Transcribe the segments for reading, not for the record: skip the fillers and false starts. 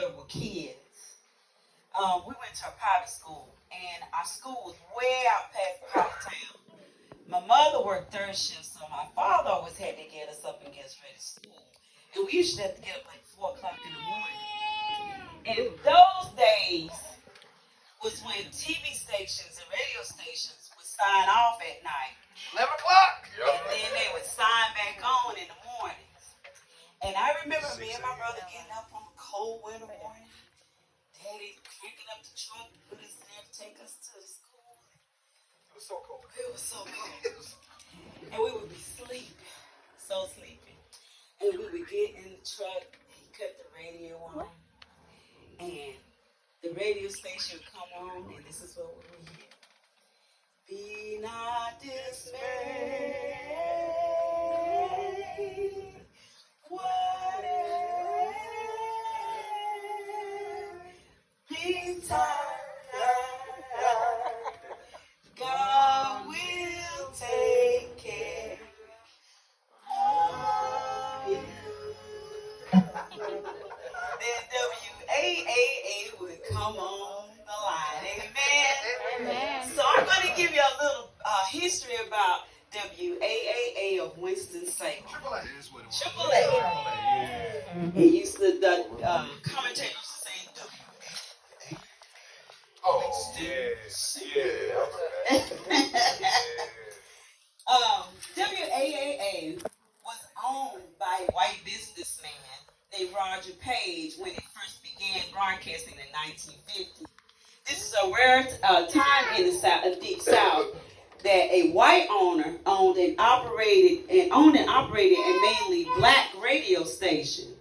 older were kids. We went to a private school, and our school was way out past the part of town. My mother worked third shift, so my father always had to get us up and get us ready to school. And we used to have to get up like 4 o'clock in the morning. And those days was when TV stations and radio stations would sign off at night. 11 o'clock. And then they would sign back on in the mornings. And I remember me and my brother getting up on a cold winter morning. Daddy cranking up the truck, put us there to take us to the school. It was so cold. It was so cold. And we would be sleepy, so sleepy. And we would get in the truck, he cut the radio on, and the radio station would come on, and this is what we would hear. Be not dismayed, whatever betide, God will take care of you. Then WAAA would come on the line. Amen. Amen. So I'm going to give you a little history about WAAA of Winston-Salem. Triple A. He used to, the commentators used to say WAAA. Oh, yeah. WAAA was owned by a white businessman named Roger Page when it first began broadcasting in 1950. This is a rare time in the South, Deep South, that a white owner owned and operated a mainly black radio station.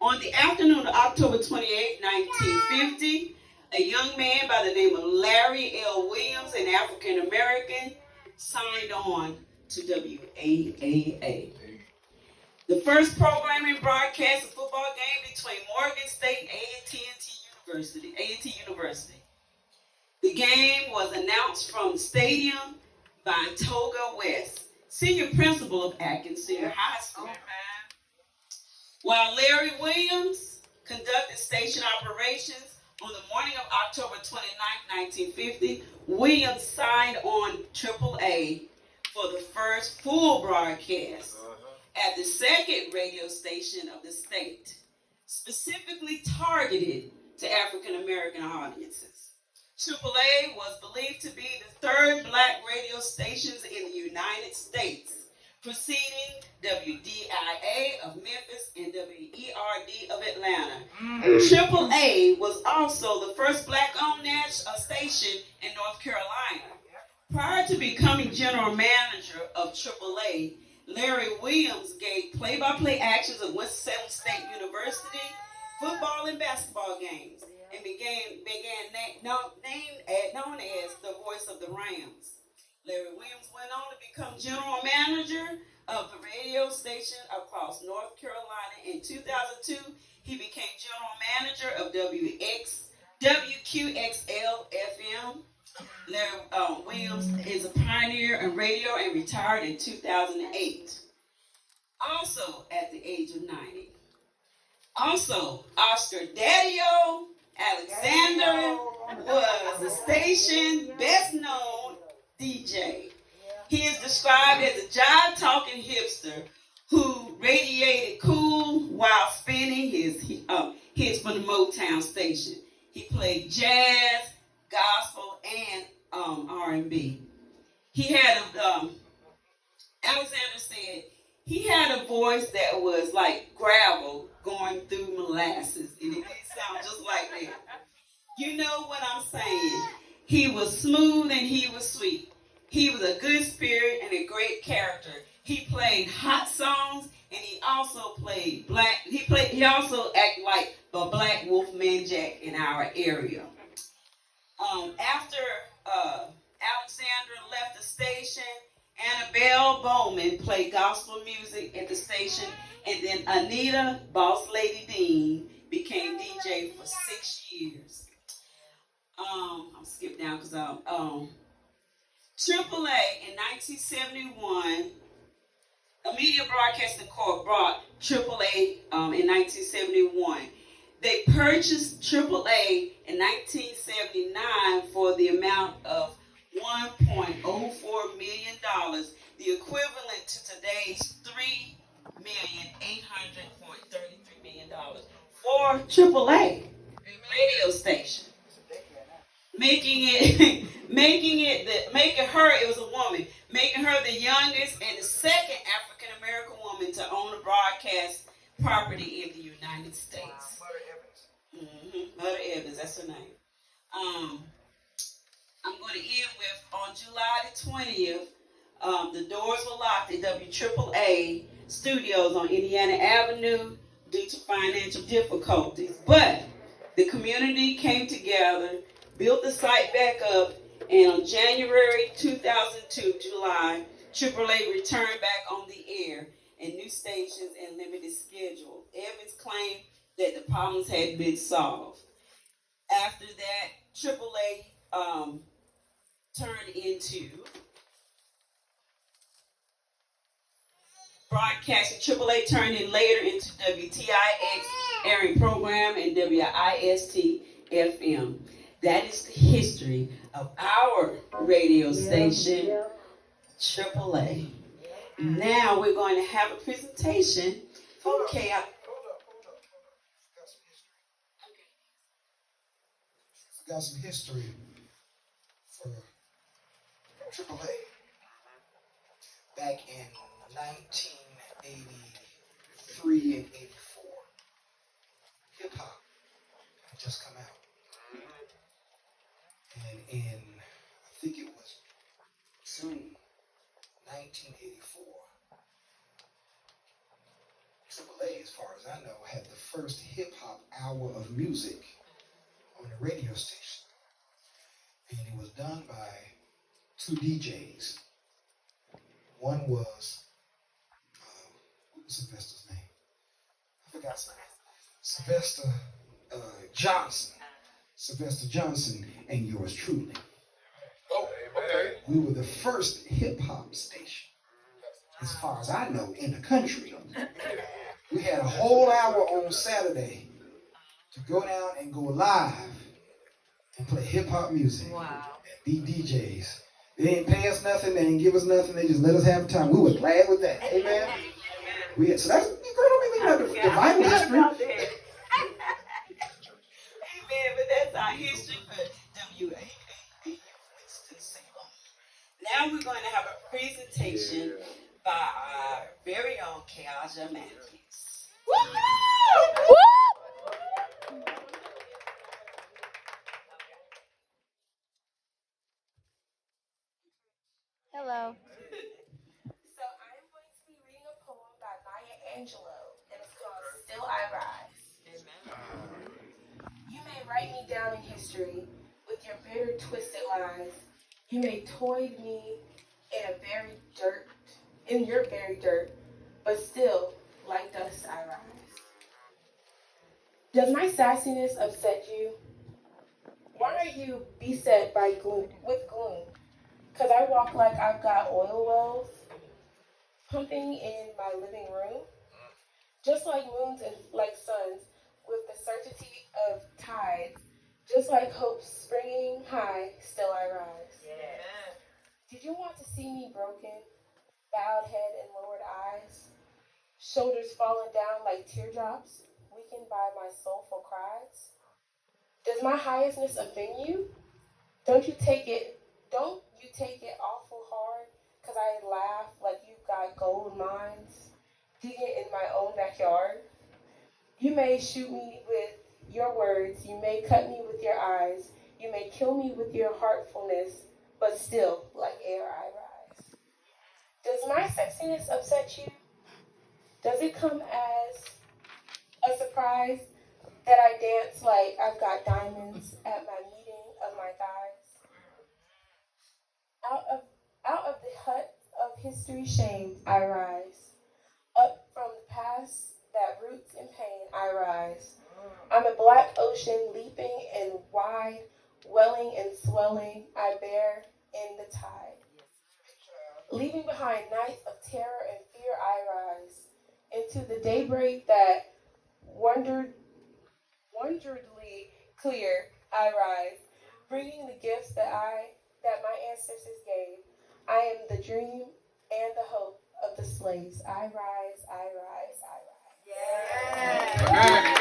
On the afternoon of October 28, 1950, a young man by the name of Larry L. Williams, an African American, signed on to WAAA. The first programming broadcast a football game between Morgan State and A&T University. The game was announced from the stadium by Toga West, senior principal of Atkins Senior High School. While Larry Williams conducted station operations on the morning of October 29, 1950, Williams signed on AAA for the first full broadcast at the second radio station of the state, specifically targeted to African American audiences. AAA was believed to be the third black radio stations in the United States, preceding WDIA of Memphis and WERD of Atlanta. AAA was also the first black-owned station in North Carolina. Prior to becoming general manager of AAA, Larry Williams gave play-by-play actions of Winston-Salem State University football and basketball games, and known as the voice of the Rams. Larry Williams went on to become general manager of the radio station across North Carolina. In 2002, he became general manager of WQXL FM. Larry Williams is a pioneer in radio and retired in 2008. Also at the age of 90. Also, Oscar Daddy-O Alexander was the station's best known DJ. He is described as a jive-talking hipster who radiated cool while spinning his hits from the Motown station. He played jazz, gospel, and R&B. He had Alexander said he had a voice that was like gravel going through molasses, and it didn't sound just like that. You know what I'm saying? He was smooth and he was sweet. He was a good spirit and a great character. He played hot songs, and he also played black. He also acted like the Black Wolfman Jack in our area. After Alexander left the station, Annabelle Bowman played gospel music at the station, and then Anita Boss Lady Dean became DJ for 6 years. I'll skip down because AAA in 1971, a media broadcasting corp brought AAA in 1971. They purchased AAA in 1979 for the amount of $1.04 million, the equivalent to today's $3,833,000,000 for AAA radio station, making her, it was a woman, making her the youngest and the second African American woman to own a broadcast property in the United States. Mother Evans, that's her name. Um, I'm going to end with, on July the 20th, the doors were locked at WAAA Studios on Indiana Avenue due to financial difficulties. But the community came together, built the site back up, and on January 2002, July, AAA returned back on the air and new stations and limited schedule. Evans claimed that the problems had been solved. After that, AAA turned into broadcasting. AAA turned in later into WTIX airing program and WIST FM. That is the history of our radio station, AAA. Now we're going to have a presentation from Kaihja. Got some history for AAA. Back in 1983 and 84, hip hop had just come out. And in, I think it was June 1984, AAA, as far as I know, had the first hip hop hour of music on the radio station. And it was done by two DJs. One was, what was Sylvester's name? I forgot his name. Sylvester Johnson, and yours truly. Oh, okay. We were the first hip hop station, as far as I know, in the country. We had a whole hour on Saturday to go down and go live and play hip hop music. Wow. And be DJs. They didn't pay us nothing, they didn't give us nothing, they just let us have time. We were glad with that. Amen. So that's, girl, don't even know the Bible history. Amen, but that's our history for WAAA. Now we're going to have a presentation by our very own Kaihja Matthews. Woo-hoo! Hello. So I am going to be reading a poem by Maya Angelou, and it's called Still I Rise. You may write me down in history with your bitter, twisted lies. You may toy me in your very dirt, but still, like dust, I rise. Does my sassiness upset you? Why are you beset by gloom, with gloom? 'Cause I walk like I've got oil wells pumping in my living room, just like moons and like suns, with the certainty of tides, just like hope springing high, still I rise. Yeah. Did you want to see me broken, bowed head and lowered eyes, shoulders falling down like teardrops, weakened by my soulful cries? Does my highestness offend you? Don't you take it awful hard, 'cause I laugh like you've got gold mines, digging in my own backyard? You may shoot me with your words, you may cut me with your eyes, you may kill me with your heartfulness, but still, like air I rise. Does my sexiness upset you? Does it come as a surprise that I dance like I've got diamonds at my meeting of my thighs? Out of the hut of history shame I rise. Up from the past that roots in pain I rise. I'm a black ocean leaping and wide, welling and swelling I bear in the tide. Leaving behind nights of terror and fear I rise. Into the daybreak that wonders 100ly clear, I rise, bringing the gifts that my ancestors gave. I am the dream and the hope of the slaves. I rise, I rise, I rise. Amen.